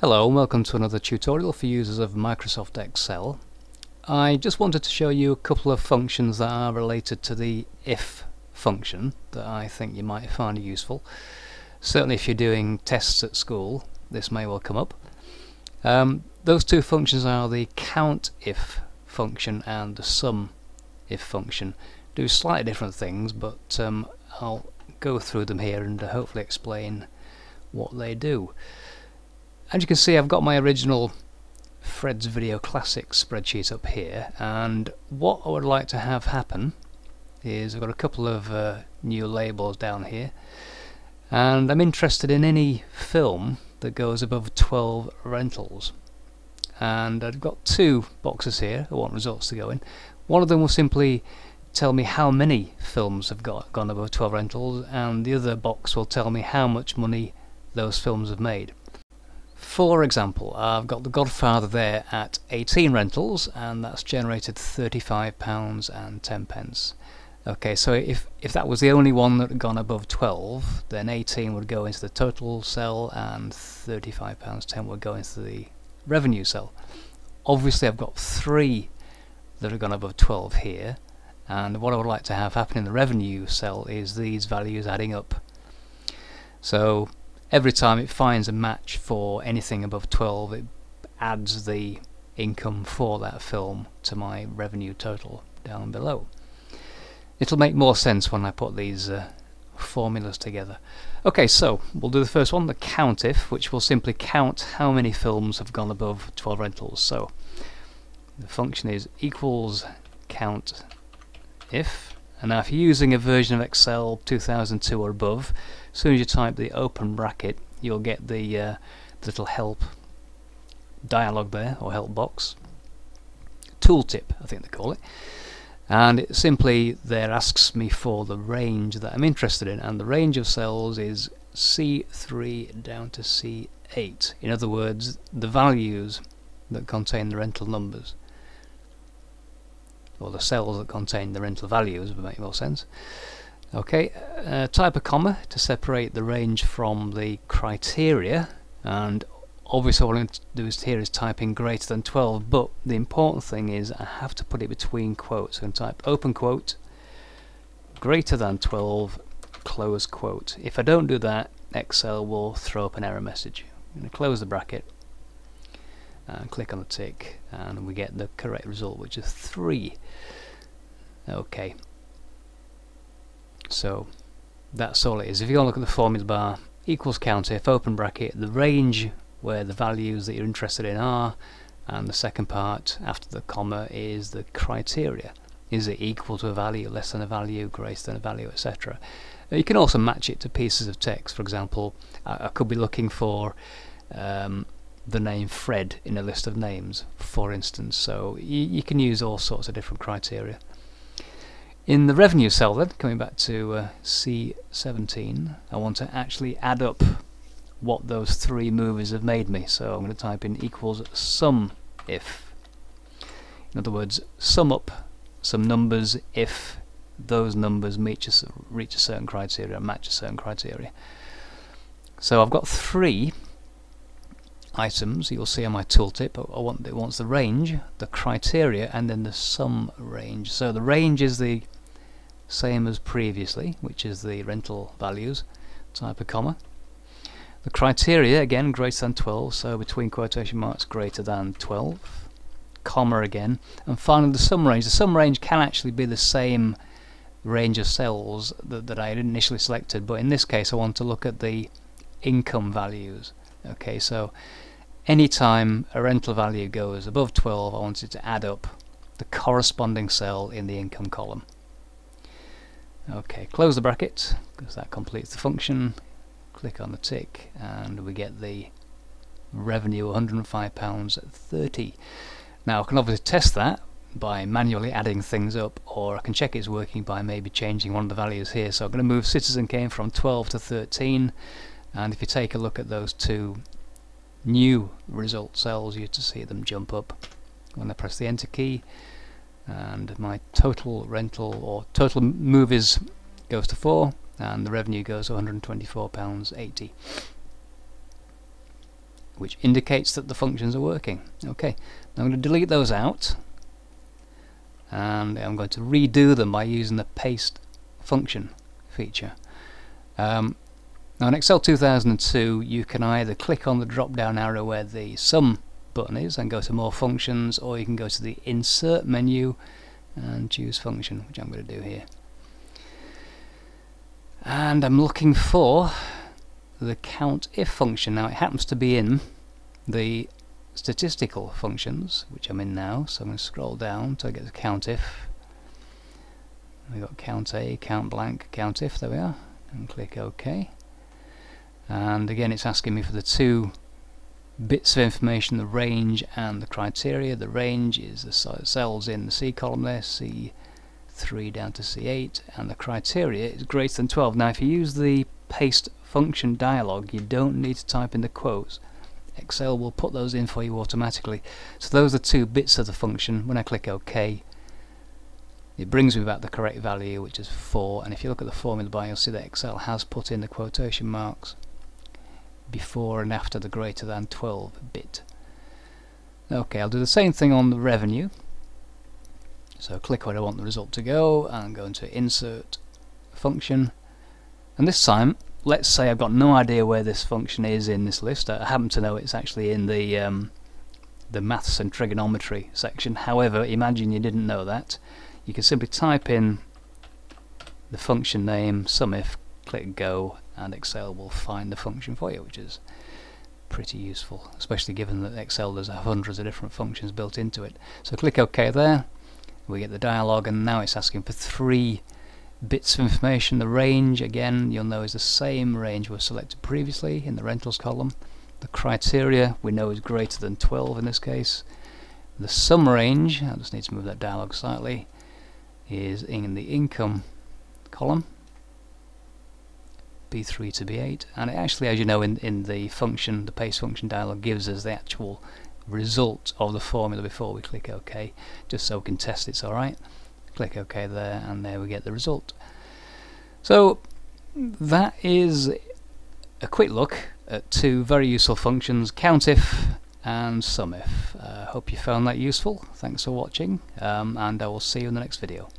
Hello and welcome to another tutorial for users of Microsoft Excel. I just wanted to show you a couple of functions that are related to the if function that I think you might find useful. Certainly if you're doing tests at school, this may well come up. Those two functions are the COUNTIF function and the SUMIF function. Do slightly different things, but I'll go through them here and hopefully explain what they do. As you can see, I've got my original Fred's Video Classics spreadsheet up here, and what I would like to have happen is I've got a couple of new labels down here, and I'm interested in any film that goes above 12 rentals. And I've got two boxes here I want results to go in. One of them will simply tell me how many films have gone above 12 rentals, and the other box will tell me how much money those films have made. For example, I've got The Godfather there at 18 rentals, and that's generated £35.10. Okay, so if that was the only one that had gone above 12, then 18 would go into the total cell and £35.10 would go into the revenue cell. Obviously I've got three that have gone above 12 here, and what I would like to have happen in the revenue cell is these values adding up. So every time it finds a match for anything above 12, it adds the income for that film to my revenue total down below. It'll make more sense when I put these formulas together. Okay, so we'll do the first one, the COUNTIF, which will simply count how many films have gone above 12 rentals. So the function is equals COUNTIF. And now if you're using a version of Excel 2002 or above, as soon as you type the open bracket, you'll get the little help dialog there, or help box. Tooltip, I think they call it. And it simply there asks me for the range that I'm interested in, and the range of cells is C3 down to C8. In other words, the values that contain the rental numbers, or the cells that contain the rental values would make more sense. Okay, type a comma to separate the range from the criteria, and obviously what I'm going to do here is type in greater than 12, but the important thing is I have to put it between quotes. So I'm going to type open quote, greater than 12, close quote. If I don't do that, Excel will throw up an error message. I'm going to close the bracket and click on the tick, and we get the correct result, which is 3. Okay, so that's all it is. If you go and look at the formula bar, equals COUNTIF, open bracket, the range where the values that you're interested in are, and the second part after the comma is the criteria. Is it equal to a value, less than a value, greater than a value, etc. You can also match it to pieces of text. For example, I could be looking for the name Fred in a list of names, for instance, so you can use all sorts of different criteria. In the revenue cell then, coming back to C17, I want to actually add up what those three movies have made me, so I'm going to type in equals SUMIF. In other words, sum up some numbers if those numbers reach a certain criteria, match a certain criteria. So I've got three items you'll see on my tooltip. It wants the range, the criteria, and then the sum range. So the range is the same as previously, which is the rental values. Type a comma. The criteria, again, greater than 12, so between quotation marks, greater than 12. Comma again. And finally the sum range. The sum range can actually be the same range of cells that I had initially selected, but in this case I want to look at the income values. Okay, so anytime a rental value goes above 12, I want it to add up the corresponding cell in the income column. Okay, close the bracket, because that completes the function. Click on the tick, and we get the revenue, £105.30. Now I can obviously test that by manually adding things up, or I can check it's working by maybe changing one of the values here. So I'm going to move Citizen Kane from 12 to 13, and if you take a look at those two new result cells, you to see them jump up when I press the enter key, and my total rental or total movies goes to 4, and the revenue goes to £124.80. which indicates that the functions are working. Okay, now I'm going to delete those out, and I'm going to redo them by using the paste function feature. Now in Excel 2002 you can either click on the drop down arrow where the sum button is and go to more functions, or you can go to the insert menu and choose function, which I'm going to do here. And I'm looking for the COUNTIF function. Now it happens to be in the statistical functions, which I'm in now, so I'm going to scroll down till I get to COUNTIF. We've got count A, count blank, COUNTIF, there we are, and click OK. And again it's asking me for the two bits of information, the range and the criteria. The range is the cells in the C column there, C3 down to C8, and the criteria is greater than 12. Now if you use the paste function dialog, you don't need to type in the quotes. Excel will put those in for you automatically. So those are two bits of the function. When I click OK, it brings me back the correct value, which is 4, and if you look at the formula bar, you'll see that Excel has put in the quotation marks before and after the greater than 12 bit. Okay, I'll do the same thing on the revenue. So click where I want the result to go and go into insert function, and this time let's say I've got no idea where this function is in this list. I happen to know it's actually in the maths and trigonometry section. However, imagine you didn't know that. You can simply type in the function name SUMIF, click go, and Excel will find the function for you, which is pretty useful, especially given that Excel does have hundreds of different functions built into it. So click OK there, we get the dialog, and now it's asking for 3 bits of information. The range, again, you'll know is the same range we selected previously in the rentals column. The criteria we know is greater than 12 in this case. The sum range, I just need to move that dialog slightly, is in the income column, B3 to B8, and it actually, as you know, in the function, the paste function dialog gives us the actual result of the formula before we click OK, just so we can test it's alright. Click OK there, and there we get the result. So that is a quick look at two very useful functions, COUNTIF and SUMIF. Hope you found that useful. Thanks for watching, and I will see you in the next video.